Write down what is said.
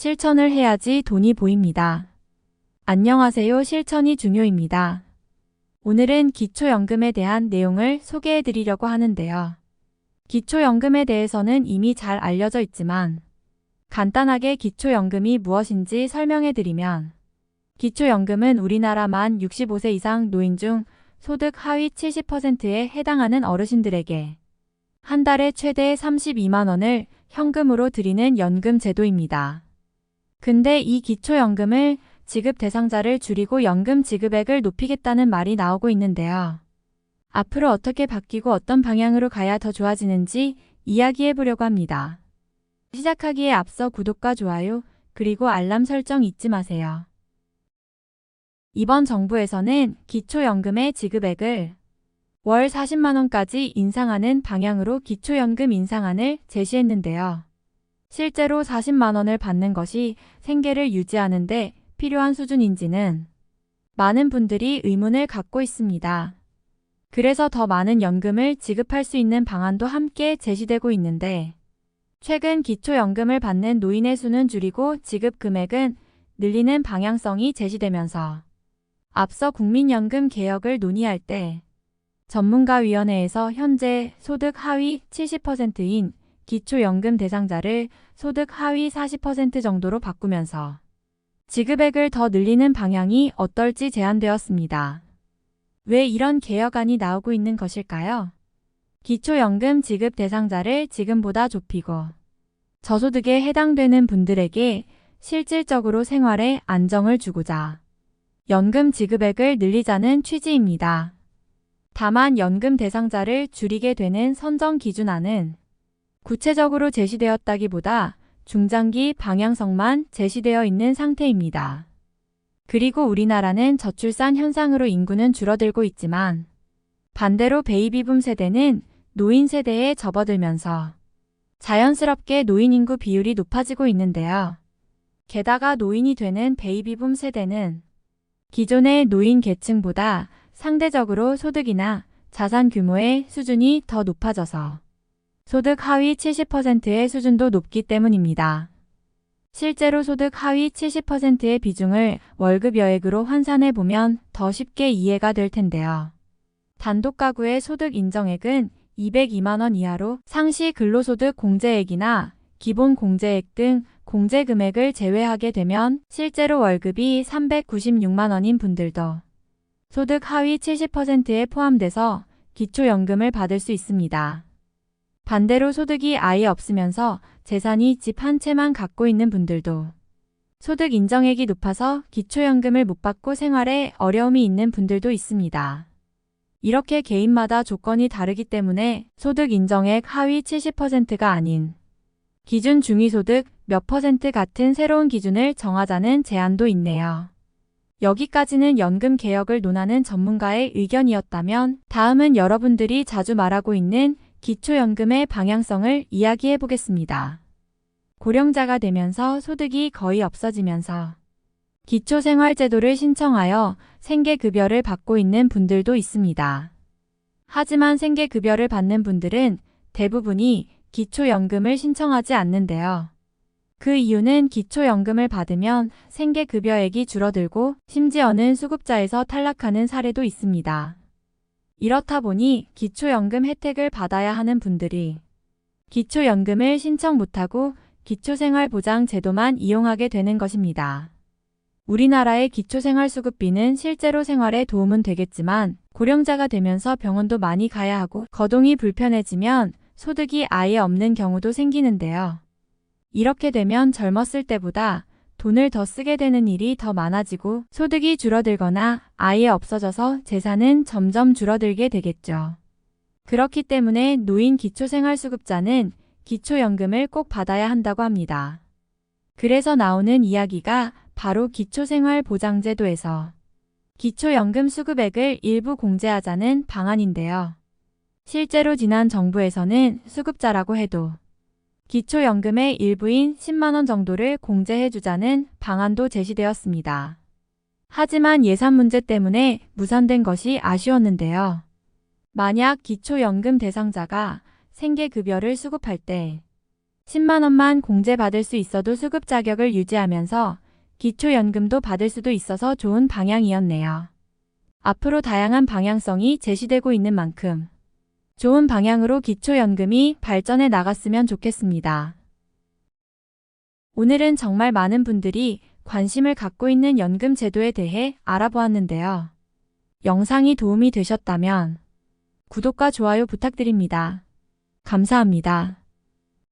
실천을 해야지 돈이 보입니다. 안녕하세요. 실천이 중요입니다. 오늘은 기초연금에 대한 내용을 소개해 드리려고 하는데요. 기초연금에 대해서는 이미 잘 알려져 있지만 간단하게 기초연금이 무엇인지 설명해 드리면 기초연금은 우리나라 만 65세 이상 노인 중 소득 하위 70%에 해당하는 어르신들에게 한 달에 최대 32만 원을 현금으로 드리는 연금 제도입니다. 근데 이 기초연금을 지급 대상자를 줄이고 연금 지급액을 높이겠다는 말이 나오고 있는데요. 앞으로 어떻게 바뀌고 어떤 방향으로 가야 더 좋아지는지 이야기해 보려고 합니다. 시작하기에 앞서 구독과 좋아요, 그리고 알람 설정 잊지 마세요. 이번 정부에서는 기초연금의 지급액을 월 40만 원까지 인상하는 방향으로 기초연금 인상안을 제시했는데요. 실제로 40만 원을 받는 것이 생계를 유지하는 데 필요한 수준인지는 많은 분들이 의문을 갖고 있습니다. 그래서 더 많은 연금을 지급할 수 있는 방안도 함께 제시되고 있는데 최근 기초연금을 받는 노인의 수는 줄이고 지급 금액은 늘리는 방향성이 제시되면서 앞서 국민연금 개혁을 논의할 때 전문가위원회에서 현재 소득 하위 70%인 기초연금 대상자를 소득 하위 40% 정도로 바꾸면서 지급액을 더 늘리는 방향이 어떨지 제안되었습니다. 왜 이런 개혁안이 나오고 있는 것일까요? 기초연금 지급 대상자를 지금보다 좁히고 저소득에 해당되는 분들에게 실질적으로 생활에 안정을 주고자 연금 지급액을 늘리자는 취지입니다. 다만 연금 대상자를 줄이게 되는 선정 기준안은 구체적으로 제시되었다기보다 중장기 방향성만 제시되어 있는 상태입니다. 그리고 우리나라는 저출산 현상으로 인구는 줄어들고 있지만 반대로 베이비붐 세대는 노인 세대에 접어들면서 자연스럽게 노인 인구 비율이 높아지고 있는데요. 게다가 노인이 되는 베이비붐 세대는 기존의 노인 계층보다 상대적으로 소득이나 자산 규모의 수준이 더 높아져서 소득 하위 70%의 수준도 높기 때문입니다. 실제로 소득 하위 70%의 비중을 월급 여액으로 환산해 보면 더 쉽게 이해가 될 텐데요. 단독 가구의 소득 인정액은 202만 원 이하로 상시 근로소득 공제액이나 기본 공제액 등 공제 금액을 제외하게 되면 실제로 월급이 396만 원인 분들도 소득 하위 70%에 포함돼서 기초연금을 받을 수 있습니다. 반대로 소득이 아예 없으면서 재산이 집 한 채만 갖고 있는 분들도 소득 인정액이 높아서 기초연금을 못 받고 생활에 어려움이 있는 분들도 있습니다. 이렇게 개인마다 조건이 다르기 때문에 소득 인정액 하위 70%가 아닌 기준 중위소득 몇 퍼센트 같은 새로운 기준을 정하자는 제안도 있네요. 여기까지는 연금 개혁을 논하는 전문가의 의견이었다면 다음은 여러분들이 자주 말하고 있는 기초연금의 방향성을 이야기해 보겠습니다. 고령자가 되면서 소득이 거의 없어지면서 기초생활제도를 신청하여 생계급여를 받고 있는 분들도 있습니다. 하지만 생계급여를 받는 분들은 대부분이 기초연금을 신청하지 않는데요. 그 이유는 기초연금을 받으면 생계급여액이 줄어들고 심지어는 수급자에서 탈락하는 사례도 있습니다. 이렇다 보니 기초연금 혜택을 받아야 하는 분들이 기초연금을 신청 못하고 기초생활보장제도만 이용하게 되는 것입니다. 우리나라의 기초생활수급비는 실제로 생활에 도움은 되겠지만 고령자가 되면서 병원도 많이 가야 하고 거동이 불편해지면 소득이 아예 없는 경우도 생기는데요. 이렇게 되면 젊었을 때보다 돈을 더 쓰게 되는 일이 더 많아지고 소득이 줄어들거나 아예 없어져서 재산은 점점 줄어들게 되겠죠. 그렇기 때문에 노인 기초생활수급자는 기초연금을 꼭 받아야 한다고 합니다. 그래서 나오는 이야기가 바로 기초생활보장제도에서 기초연금 수급액을 일부 공제하자는 방안인데요. 실제로 지난 정부에서는 수급자라고 해도 기초연금의 일부인 10만 원 정도를 공제해주자는 방안도 제시되었습니다. 하지만 예산 문제 때문에 무산된 것이 아쉬웠는데요. 만약 기초연금 대상자가 생계급여를 수급할 때 10만 원만 공제받을 수 있어도 수급 자격을 유지하면서 기초연금도 받을 수도 있어서 좋은 방향이었네요. 앞으로 다양한 방향성이 제시되고 있는 만큼 좋은 방향으로 기초연금이 발전해 나갔으면 좋겠습니다. 오늘은 정말 많은 분들이 관심을 갖고 있는 연금 제도에 대해 알아보았는데요. 영상이 도움이 되셨다면 구독과 좋아요 부탁드립니다. 감사합니다.